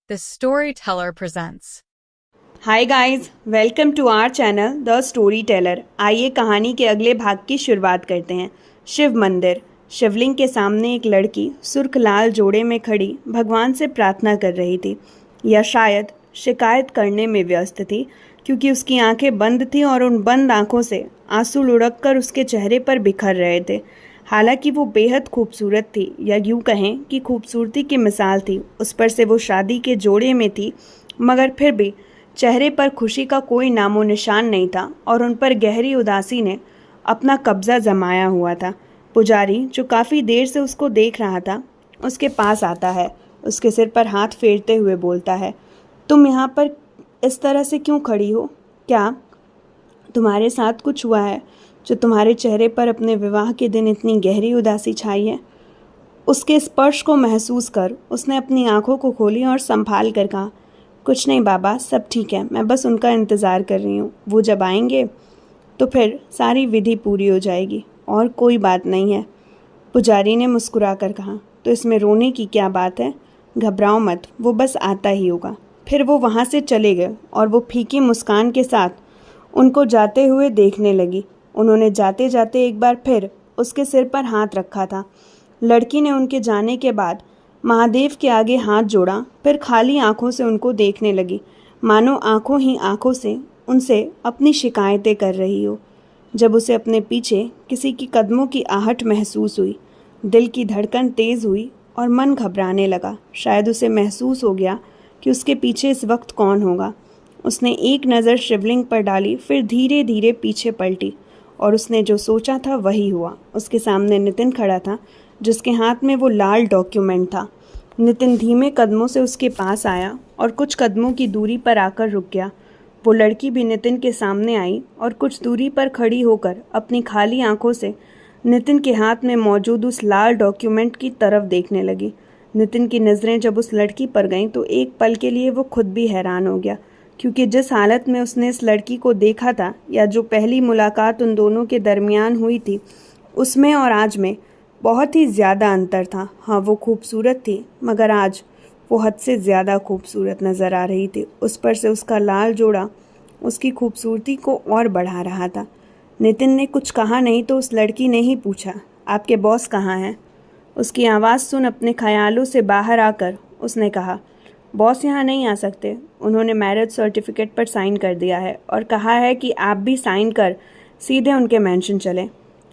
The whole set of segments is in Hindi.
The Storyteller presents. Hi guys, welcome to our channel the story teller. आइए कहानी के अगले भाग की शुरुआत करते हैं। शिव मंदिर। शिवलिंग के सामने एक लड़की सुर्ख लाल जोड़े में खड़ी भगवान से प्रार्थना कर रही थी, या शायद शिकायत करने में व्यस्त थी, क्योंकि उसकी आंखें बंद थीं और उन बंद आंखों से आंसू लुढ़क कर उसके चेहरे पर बिखर रहे थे। हालांकि वो बेहद खूबसूरत थी, या यूं कहें कि खूबसूरती की मिसाल थी। उस पर से वो शादी के जोड़े में थी, मगर फिर भी चेहरे पर खुशी का कोई नामो निशान नहीं था और उन पर गहरी उदासी ने अपना कब्जा जमाया हुआ था। पुजारी, जो काफ़ी देर से उसको देख रहा था, उसके पास आता है, उसके सिर पर हाथ फेरते हुए बोलता है, तुम यहाँ पर इस तरह से क्यों खड़ी हो? क्या तुम्हारे साथ कुछ हुआ है जो तुम्हारे चेहरे पर अपने विवाह के दिन इतनी गहरी उदासी छाई है? उसके स्पर्श को महसूस कर उसने अपनी आंखों को खोली और संभाल कर कहा, कुछ नहीं बाबा, सब ठीक है, मैं बस उनका इंतज़ार कर रही हूँ। वो जब आएंगे तो फिर सारी विधि पूरी हो जाएगी और कोई बात नहीं है। पुजारी ने मुस्कुरा कर कहा, तो इसमें रोने की क्या बात है? घबराओ मत, वो बस आता ही होगा। फिर वो वहाँ से चले गए और वो फीकी मुस्कान के साथ उनको जाते हुए देखने लगी। उन्होंने जाते जाते एक बार फिर उसके सिर पर हाथ रखा था। लड़की ने उनके जाने के बाद महादेव के आगे हाथ जोड़ा, फिर खाली आंखों से उनको देखने लगी, मानो आंखों ही आंखों से उनसे अपनी शिकायतें कर रही हो। जब उसे अपने पीछे किसी की कदमों की आहट महसूस हुई, दिल की धड़कन तेज़ हुई और मन घबराने लगा। शायद उसे महसूस हो गया कि उसके पीछे इस वक्त कौन होगा। उसने एक नज़र शिवलिंग पर डाली, फिर धीरे धीरे पीछे पलटी और उसने जो सोचा था वही हुआ। उसके सामने नितिन खड़ा था, जिसके हाथ में वो लाल डॉक्यूमेंट था। नितिन धीमे कदमों से उसके पास आया और कुछ कदमों की दूरी पर आकर रुक गया। वो लड़की भी नितिन के सामने आई और कुछ दूरी पर खड़ी होकर अपनी खाली आंखों से नितिन के हाथ में मौजूद उस लाल डॉक्यूमेंट की तरफ देखने लगी। नितिन की नज़रें जब उस लड़की पर गईं तो एक पल के लिए वो खुद भी हैरान हो गया, क्योंकि जिस हालत में उसने इस लड़की को देखा था, या जो पहली मुलाकात उन दोनों के दरमियान हुई थी, उसमें और आज में बहुत ही ज़्यादा अंतर था। हाँ, वो खूबसूरत थी, मगर आज वो हद से ज़्यादा खूबसूरत नज़र आ रही थी। उस पर से उसका लाल जोड़ा उसकी खूबसूरती को और बढ़ा रहा था। नितिन ने कुछ कहा नहीं तो उस लड़की ने ही पूछा, आपके बॉस कहाँ हैं? उसकी आवाज़ सुन अपने ख्यालों से बाहर आकर उसने कहा, बॉस यहाँ नहीं आ सकते। उन्होंने मैरिज सर्टिफिकेट पर साइन कर दिया है और कहा है कि आप भी साइन कर सीधे उनके मेंशन चलें।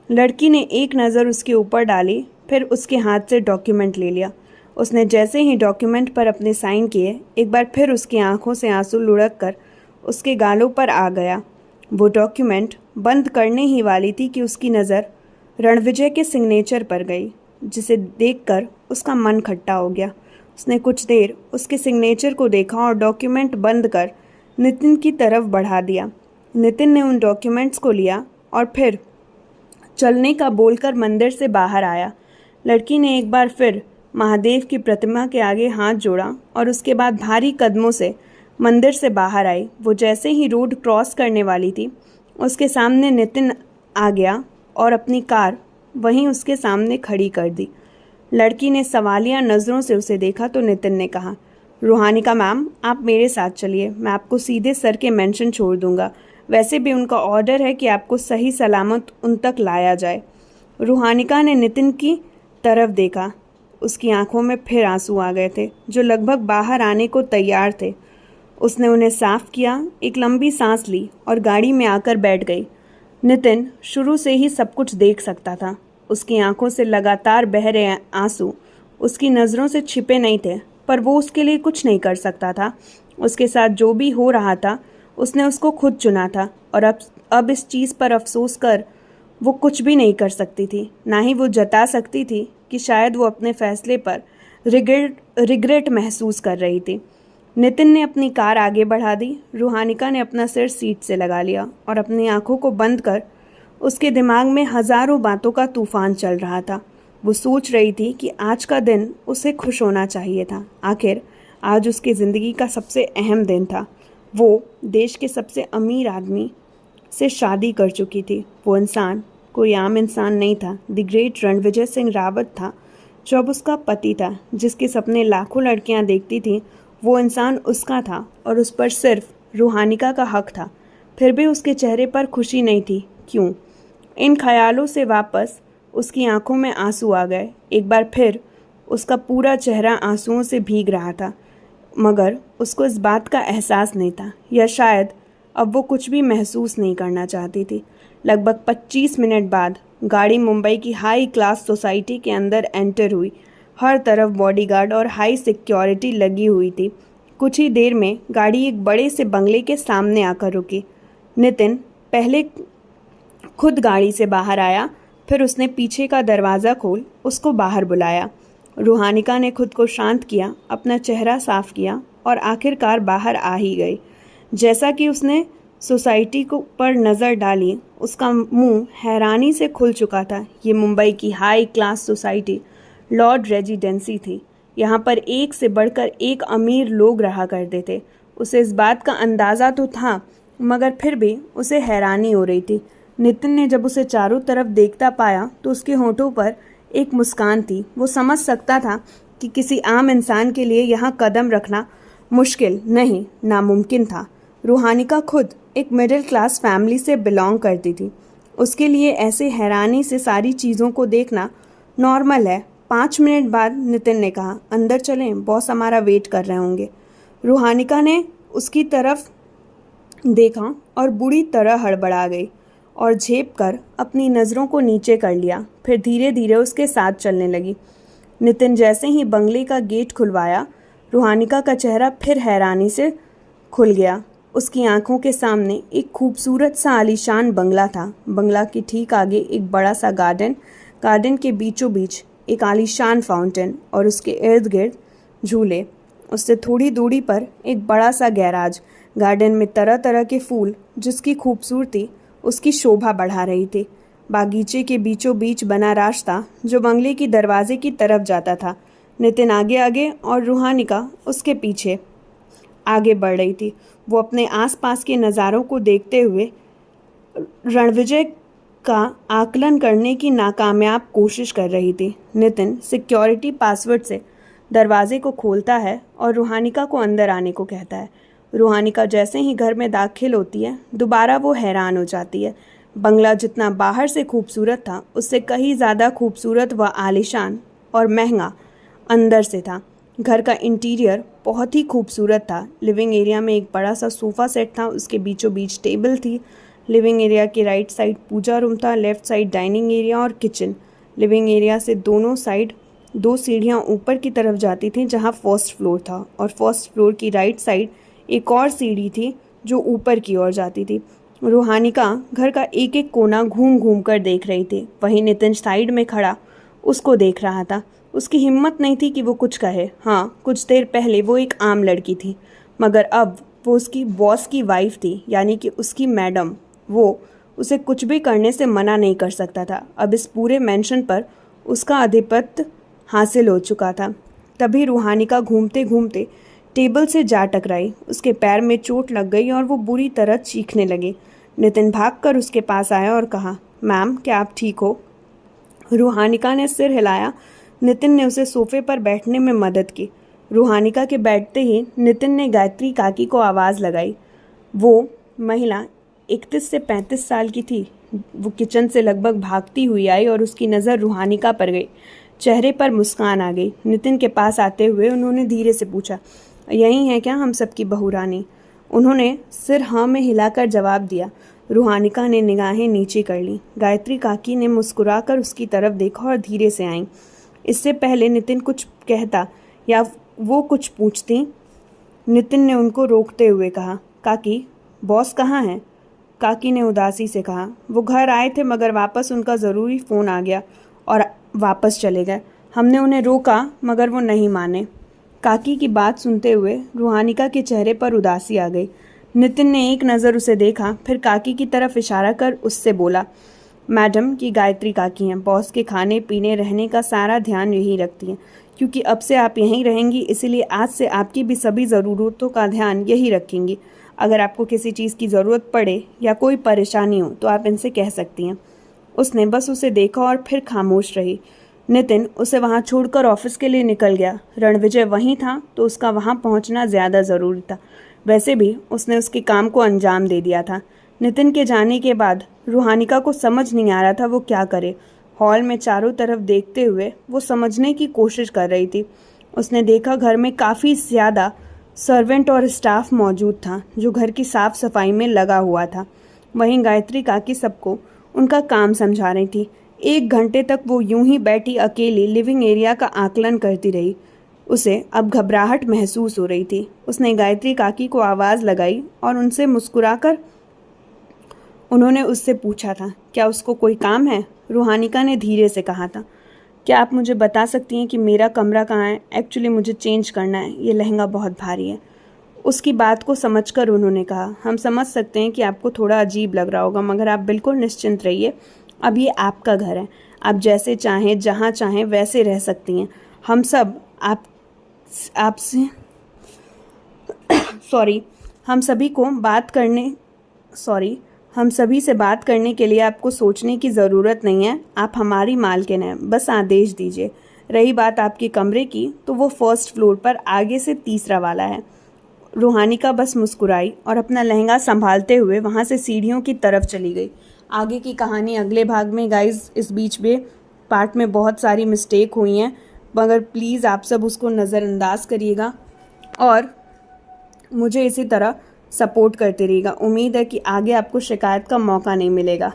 लड़की ने एक नज़र उसके ऊपर डाली, फिर उसके हाथ से डॉक्यूमेंट ले लिया। उसने जैसे ही डॉक्यूमेंट पर अपने साइन किए, एक बार फिर उसकी आंखों से आंसू लुढ़क कर उसके गालों पर आ गया। वो डॉक्यूमेंट बंद करने ही वाली थी कि उसकी नज़र रणविजय के सिग्नेचर पर गई, जिसे देखकर उसका मन खट्टा हो गया। उसने कुछ देर उसके सिग्नेचर को देखा और डॉक्यूमेंट बंद कर नितिन की तरफ बढ़ा दिया। नितिन ने उन डॉक्यूमेंट्स को लिया और फिर चलने का बोलकर मंदिर से बाहर आया। लड़की ने एक बार फिर महादेव की प्रतिमा के आगे हाथ जोड़ा और उसके बाद भारी कदमों से मंदिर से बाहर आई। वो जैसे ही रोड क्रॉस करने वाली थी, उसके सामने नितिन आ गया और अपनी कार वहीं उसके सामने खड़ी कर दी। लड़की ने सवालिया नज़रों से उसे देखा तो नितिन ने कहा, रूहानिका मैम, आप मेरे साथ चलिए, मैं आपको सीधे सर के मेंशन छोड़ दूंगा। वैसे भी उनका ऑर्डर है कि आपको सही सलामत उन तक लाया जाए। रूहानिका ने नितिन की तरफ देखा। उसकी आंखों में फिर आंसू आ गए थे, जो लगभग बाहर आने को तैयार थे। उसने उन्हें साफ किया, एक लंबी सांस ली और गाड़ी में आकर बैठ गई। नितिन शुरू से ही सब कुछ देख सकता था। उसकी आंखों से लगातार बह रहे आंसू उसकी नज़रों से छिपे नहीं थे, पर वो उसके लिए कुछ नहीं कर सकता था। उसके साथ जो भी हो रहा था, उसने उसको खुद चुना था और अब इस चीज़ पर अफसोस कर वो कुछ भी नहीं कर सकती थी। ना ही वो जता सकती थी कि शायद वो अपने फैसले पर रिग्रेट महसूस कर रही थी। नितिन ने अपनी कार आगे बढ़ा दी। रूहानिका ने अपना सिर सीट से लगा लिया और अपनी आंखों को बंद कर उसके दिमाग में हजारों बातों का तूफान चल रहा था। वो सोच रही थी कि आज का दिन उसे खुश होना चाहिए था। आखिर आज उसकी ज़िंदगी का सबसे अहम दिन था। वो देश के सबसे अमीर आदमी से शादी कर चुकी थी। वो इंसान कोई आम इंसान नहीं था। द ग्रेट रणविजय सिंह रावत था, जो अब उसका पति था। जिसके सपने लाखों लड़कियां देखती थीं, वो इंसान उसका था और उस पर सिर्फ रूहानिका का हक था। फिर भी उसके चेहरे पर खुशी नहीं थी। क्यों? इन ख्यालों से वापस उसकी आंखों में आंसू आ गए। एक बार फिर उसका पूरा चेहरा आंसुओं से भीग रहा था, मगर उसको इस बात का एहसास नहीं था, या शायद अब वो कुछ भी महसूस नहीं करना चाहती थी। लगभग 25 मिनट बाद गाड़ी मुंबई की हाई क्लास सोसाइटी के अंदर एंटर हुई। हर तरफ बॉडीगार्ड और हाई सिक्योरिटी लगी हुई थी। कुछ ही देर में गाड़ी एक बड़े से बंगले के सामने आकर रुकी। नितिन पहले खुद गाड़ी से बाहर आया, फिर उसने पीछे का दरवाज़ा खोल उसको बाहर बुलाया। रूहानिका ने खुद को शांत किया, अपना चेहरा साफ किया और आखिरकार बाहर आ ही गई। जैसा कि उसने सोसाइटी को पर नज़र डाली, उसका मुंह हैरानी से खुल चुका था। ये मुंबई की high class society Lord residency थी। यहाँ पर एक से बढ़कर एक अमीर लोग रहा करते थे। उसे इस बात का अंदाज़ा तो था, मगर फिर भी उसे हैरानी हो रही थी। नितिन ने जब उसे चारों तरफ देखता पाया तो उसके होठों पर एक मुस्कान थी। वो समझ सकता था कि किसी आम इंसान के लिए यहाँ कदम रखना मुश्किल नहीं, नामुमकिन था। रूहानिका खुद एक मिडिल क्लास फैमिली से बिलोंग करती थी। उसके लिए ऐसे हैरानी से सारी चीज़ों को देखना नॉर्मल है। 5 मिनट बाद नितिन ने कहा, अंदर चलें, बॉस हमारा वेट कर रहे होंगे। रूहानिका ने उसकी तरफ देखा और बुरी तरह हड़बड़ा गई और झेप कर अपनी नज़रों को नीचे कर लिया। फिर धीरे धीरे उसके साथ चलने लगी। नितिन जैसे ही बंगले का गेट खुलवाया, रूहानिका का चेहरा फिर हैरानी से खुल गया। उसकी आंखों के सामने एक खूबसूरत सा आलीशान बंगला था। बंगला के ठीक आगे एक बड़ा सा गार्डन, गार्डन के बीचों बीच एक आलीशान फाउंटेन और उसके इर्द गिर्द झूले। उससे थोड़ी दूरी पर एक बड़ा सा गैराज, गार्डन में तरह तरह के फूल जिसकी खूबसूरती उसकी शोभा बढ़ा रही थी। बागीचे के बीचों बीच बना रास्ता जो बंगले की दरवाजे की तरफ जाता था। नितिन आगे आगे और रूहानिका उसके पीछे आगे बढ़ रही थी। वो अपने आसपास के नज़ारों को देखते हुए रणविजय का आकलन करने की नाकामयाब कोशिश कर रही थी। नितिन सिक्योरिटी पासवर्ड से दरवाजे को खोलता है और रूहानिका को अंदर आने को कहता है। रूहानिका जैसे ही घर में दाखिल होती है, दोबारा वो हैरान हो जाती है। बंगला जितना बाहर से खूबसूरत था, उससे कहीं ज़्यादा खूबसूरत व आलीशान और महंगा अंदर से था। घर का इंटीरियर बहुत ही खूबसूरत था। लिविंग एरिया में एक बड़ा सा सोफ़ा सेट था, उसके बीचों बीच टेबल थी। लिविंग एरिया के राइट साइड पूजा रूम था, लेफ़्ट साइड डाइनिंग एरिया और किचन। लिविंग एरिया से दोनों साइड 2 सीढ़ियाँ ऊपर की तरफ जाती थी, जहाँ फर्स्ट फ्लोर था, और फर्स्ट फ्लोर की राइट साइड एक और सीढ़ी थी जो ऊपर की ओर जाती थी। रूहानिका घर का एक एक कोना घूम घूम कर देख रही थी। वहीं नितिन साइड में खड़ा उसको देख रहा था। उसकी हिम्मत नहीं थी कि वो कुछ कहे। हाँ, कुछ देर पहले वो एक आम लड़की थी, मगर अब वो उसकी बॉस की वाइफ थी, यानी कि उसकी मैडम। वो उसे कुछ भी करने से मना नहीं कर सकता था। अब इस पूरे मेंशन पर उसका आधिपत्य हासिल हो चुका था। तभी रूहानिका घूमते घूमते टेबल से जा टकराई। उसके पैर में चोट लग गई और वो बुरी तरह चीखने लगी। नितिन भागकर उसके पास आया और कहा, मैम, क्या आप ठीक हो? रूहानिका ने सिर हिलाया। नितिन ने उसे सोफे पर बैठने में मदद की। रूहानिका के बैठते ही नितिन ने गायत्री काकी को आवाज़ लगाई। वो महिला 31 से 35 साल की थी। वो किचन से लगभग भागती हुई आई और उसकी नज़र रूहानिका पर गई। चेहरे पर मुस्कान आ गई। नितिन के पास आते हुए उन्होंने धीरे से पूछा, यही है क्या हम सबकी बहू रानी? उन्होंने सिर हाँ में हिलाकर जवाब दिया। रूहानिका ने निगाहें नीचे कर ली। गायत्री काकी ने मुस्कुराकर उसकी तरफ देखा और धीरे से आईं। इससे पहले नितिन कुछ कहता या वो कुछ पूछती, नितिन ने उनको रोकते हुए कहा, काकी, बॉस कहाँ हैं? काकी ने उदासी से कहा, वो घर आए थे मगर वापस उनका ज़रूरी फ़ोन आ गया और वापस चले गए। हमने उन्हें रोका मगर वो नहीं माने। काकी की बात सुनते हुए रूहानिका के चेहरे पर उदासी आ गई। नितिन ने एक नज़र उसे देखा, फिर काकी की तरफ इशारा कर उससे बोला, मैडम की गायत्री काकी हैं। बॉस के खाने पीने रहने का सारा ध्यान यही रखती हैं। क्योंकि अब से आप यहीं रहेंगी, इसलिए आज से आपकी भी सभी ज़रूरतों का ध्यान यही रखेंगी। अगर आपको किसी चीज़ की ज़रूरत पड़े या कोई परेशानी हो तो आप इनसे कह सकती हैं। उसने बस उसे देखा और फिर खामोश रही। नितिन उसे वहाँ छोड़कर ऑफिस के लिए निकल गया। रणविजय वहीं था तो उसका वहाँ पहुँचना ज़्यादा ज़रूरी था। वैसे भी उसने उसके काम को अंजाम दे दिया था। नितिन के जाने के बाद रूहानिका को समझ नहीं आ रहा था वो क्या करे। हॉल में चारों तरफ देखते हुए वो समझने की कोशिश कर रही थी। उसने देखा घर में काफ़ी ज़्यादा सर्वेंट और स्टाफ मौजूद था जो घर की साफ सफाई में लगा हुआ था। वहीं गायत्री काकी सबको उनका काम समझा रही थी। 1 घंटे तक वो यूं ही बैठी अकेली लिविंग एरिया का आकलन करती रही। उसे अब घबराहट महसूस हो रही थी। उसने गायत्री काकी को आवाज़ लगाई और उनसे मुस्कुराकर उन्होंने उससे पूछा था, क्या उसको कोई काम है? रूहानिका ने धीरे से कहा था, क्या आप मुझे बता सकती हैं कि मेरा कमरा कहाँ है? एक्चुअली मुझे चेंज करना है, ये लहंगा बहुत भारी है। उसकी बात को समझकर उन्होंने कहा, हम समझ सकते हैं कि आपको थोड़ा अजीब लग रहा होगा, मगर आप बिल्कुल निश्चिंत रहिए। अब ये आपका घर है, आप जैसे चाहें जहाँ चाहें वैसे रह सकती हैं। हम सब आपसे सॉरी हम सभी को बात करने सॉरी हम सभी से बात करने के लिए आपको सोचने की ज़रूरत नहीं है। आप हमारी मालकिन हैं, बस आदेश दीजिए। रही बात आपके कमरे की, तो वो फर्स्ट फ्लोर पर आगे से तीसरा वाला है। रूहानिका बस मुस्कुराई और अपना लहंगा संभालते हुए वहाँ से सीढ़ियों की तरफ चली गई। आगे की कहानी अगले भाग में गाइस। इस बीच में पार्ट में बहुत सारी मिस्टेक हुई हैं, मगर प्लीज़ आप सब उसको नज़रअंदाज करिएगा और मुझे इसी तरह सपोर्ट करते रहिएगा। उम्मीद है कि आगे आपको शिकायत का मौका नहीं मिलेगा।